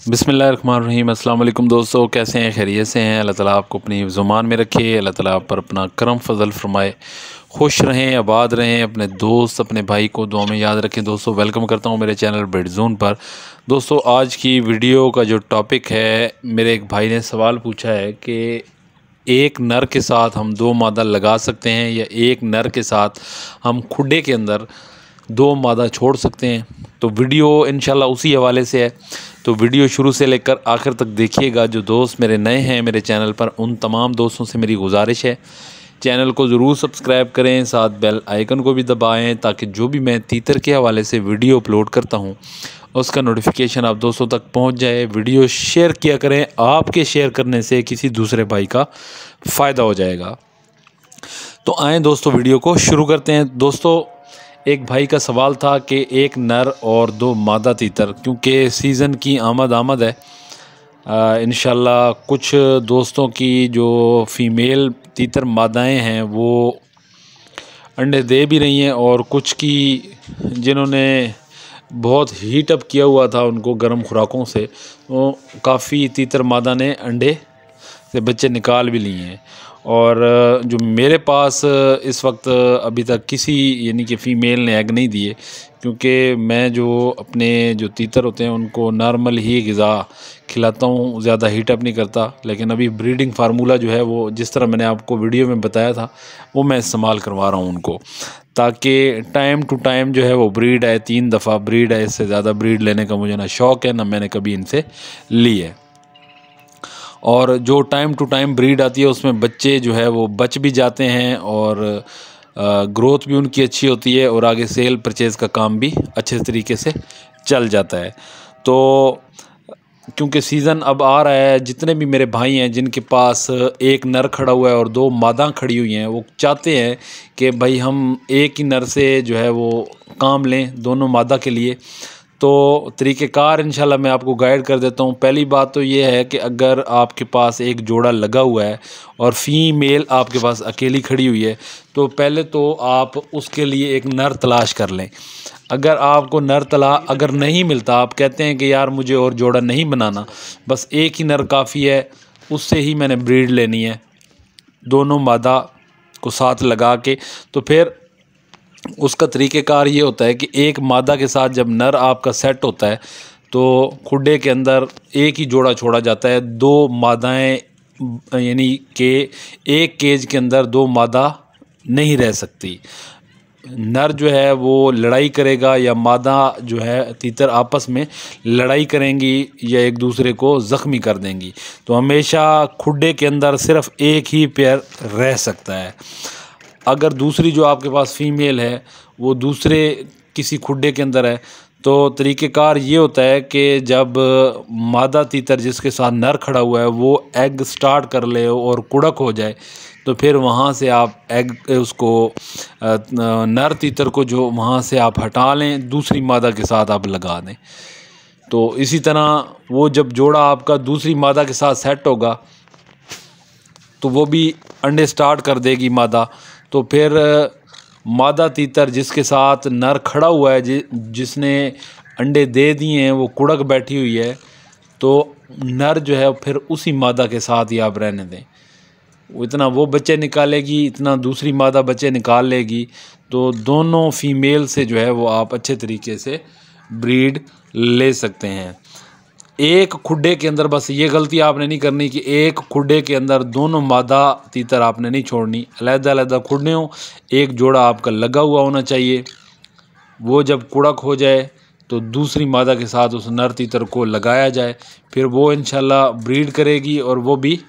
बिस्मिल्लाहिर्रहमानिर्रहीम। अस्सलाम वालेकुम दोस्तों, कैसे हैं? खैरियत से हैं? अल्लाह ताला आपको अपनी ज़ुबान में रखे, अल्लाह ताला आप पर अपना करम फजल फरमाए, खुश रहें, आबाद रहें। अपने दोस्त अपने भाई को दुआ में याद रखें। दोस्तों वेलकम करता हूं मेरे चैनल बेड जोन पर। दोस्तों आज की वीडियो का जो टॉपिक है, मेरे एक भाई ने सवाल पूछा है कि एक नर के साथ हम 2 मादा लगा सकते हैं या एक नर के साथ हम खुडे के अंदर 2 मादा छोड़ सकते हैं। तो वीडियो इंशाल्लाह उसी हवाले से है, तो वीडियो शुरू से लेकर आखिर तक देखिएगा। जो दोस्त मेरे नए हैं मेरे चैनल पर, उन तमाम दोस्तों से मेरी गुजारिश है चैनल को ज़रूर सब्सक्राइब करें, साथ बेल आइकन को भी दबाएं ताकि जो भी मैं तीतर के हवाले से वीडियो अपलोड करता हूं उसका नोटिफिकेशन आप दोस्तों तक पहुंच जाए। वीडियो शेयर किया करें, आपके शेयर करने से किसी दूसरे भाई का फ़ायदा हो जाएगा। तो आएँ दोस्तों वीडियो को शुरू करते हैं। दोस्तों एक भाई का सवाल था कि एक नर और 2 मादा तीतर, क्योंकि सीज़न की आमद है इंशाल्लाह कुछ दोस्तों की जो फ़ीमेल तीतर मादाएं हैं वो अंडे दे भी रही हैं, और कुछ की जिन्होंने बहुत हीट अप किया हुआ था उनको गर्म खुराकों से, वो काफ़ी तीतर मादा ने अंडे से बच्चे निकाल भी लिए हैं। और जो मेरे पास इस वक्त अभी तक किसी यानी कि फ़ीमेल ने एग नहीं दिए, क्योंकि मैं जो अपने जो तीतर होते हैं उनको नॉर्मल ही ग़िज़ा खिलाता हूँ, ज़्यादा हीट अप नहीं करता। लेकिन अभी ब्रीडिंग फार्मूला जो है वो जिस तरह मैंने आपको वीडियो में बताया था वो मैं इस्तेमाल करवा रहा हूँ उनको, ताकि टाइम टू टाइम जो है वो ब्रीड आए। 3 दफ़ा ब्रीड है, इससे ज़्यादा ब्रीड लेने का मुझे ना शौक़ है ना मैंने कभी इनसे ली है। और जो टाइम टू टाइम ब्रीड आती है उसमें बच्चे जो है वो बच भी जाते हैं, और ग्रोथ भी उनकी अच्छी होती है, और आगे सेल परचेज़ का काम भी अच्छे तरीके से चल जाता है। तो क्योंकि सीज़न अब आ रहा है, जितने भी मेरे भाई हैं जिनके पास एक नर खड़ा हुआ है और 2 मादा खड़ी हुई हैं, वो चाहते हैं कि भाई हम एक ही नर से जो है वो काम लें दोनों मादा के लिए। तो तरीक़ेकार इंशाल्लाह मैं आपको गाइड कर देता हूँ। पहली बात तो ये है कि अगर आपके पास एक जोड़ा लगा हुआ है और फ़ीमेल आपके पास अकेली खड़ी हुई है, तो पहले तो आप उसके लिए एक नर तलाश कर लें। अगर आपको नर अगर नहीं मिलता, आप कहते हैं कि यार मुझे और जोड़ा नहीं बनाना, बस एक ही नर काफ़ी है, उससे ही मैंने ब्रीड लेनी है दोनों मादा को साथ लगा के, तो फिर उसका तरीक़ेकार ये होता है कि एक मादा के साथ जब नर आपका सेट होता है तो खुडे के अंदर एक ही जोड़ा छोड़ा जाता है। 2 मादाएं यानी कि एक केज के अंदर 2 मादा नहीं रह सकती। नर जो है वो लड़ाई करेगा या मादा जो है तीतर आपस में लड़ाई करेंगी या एक दूसरे को ज़ख्मी कर देंगी। तो हमेशा खुडे के अंदर सिर्फ़ एक ही पेयर रह सकता है। अगर दूसरी जो आपके पास फ़ीमेल है वो दूसरे किसी खुडे के अंदर है, तो तरीक़ेकार ये होता है कि जब मादा तीतर जिसके साथ नर खड़ा हुआ है वो एग स्टार्ट कर ले और कुड़क हो जाए, तो फिर वहाँ से आप एग उसको नर तीतर को जो वहाँ से आप हटा लें, दूसरी मादा के साथ आप लगा दें। तो इसी तरह वो जब जोड़ा आपका दूसरी मादा के साथ सेट होगा तो वो भी अंडे स्टार्ट कर देगी मादा। तो फिर मादा तीतर जिसके साथ नर खड़ा हुआ है, जिसने अंडे दे दिए हैं, वो कुड़क बैठी हुई है, तो नर जो है फिर उसी मादा के साथ ही आप रहने दें। इतना वो बच्चे निकालेगी, इतना दूसरी मादा बच्चे निकाल लेगी, तो दोनों फ़ीमेल से जो है वो आप अच्छे तरीके से ब्रीड ले सकते हैं। एक खुडे के अंदर बस ये गलती आपने नहीं करनी कि एक खुडे के अंदर दोनों मादा तीतर आपने नहीं छोड़नी, अलग-अलग खुडे हों, एक जोड़ा आपका लगा हुआ होना चाहिए। वो जब कुड़क हो जाए तो दूसरी मादा के साथ उस नर तीतर को लगाया जाए, फिर वो इंशाल्लाह ब्रीड करेगी और वो भी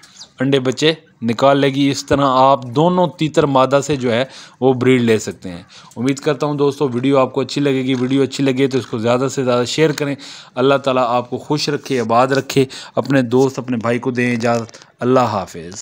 अंडे बच्चे निकाल लेगी। इस तरह आप दोनों तीतर मादा से जो है वो ब्रीड ले सकते हैं। उम्मीद करता हूं दोस्तों वीडियो आपको अच्छी लगेगी। वीडियो अच्छी लगे तो इसको ज़्यादा से ज़्यादा शेयर करें। अल्लाह ताला आपको खुश रखे, आबाद रखे। अपने दोस्त अपने भाई को दें इजाज़त। अल्लाह हाफ़िज़।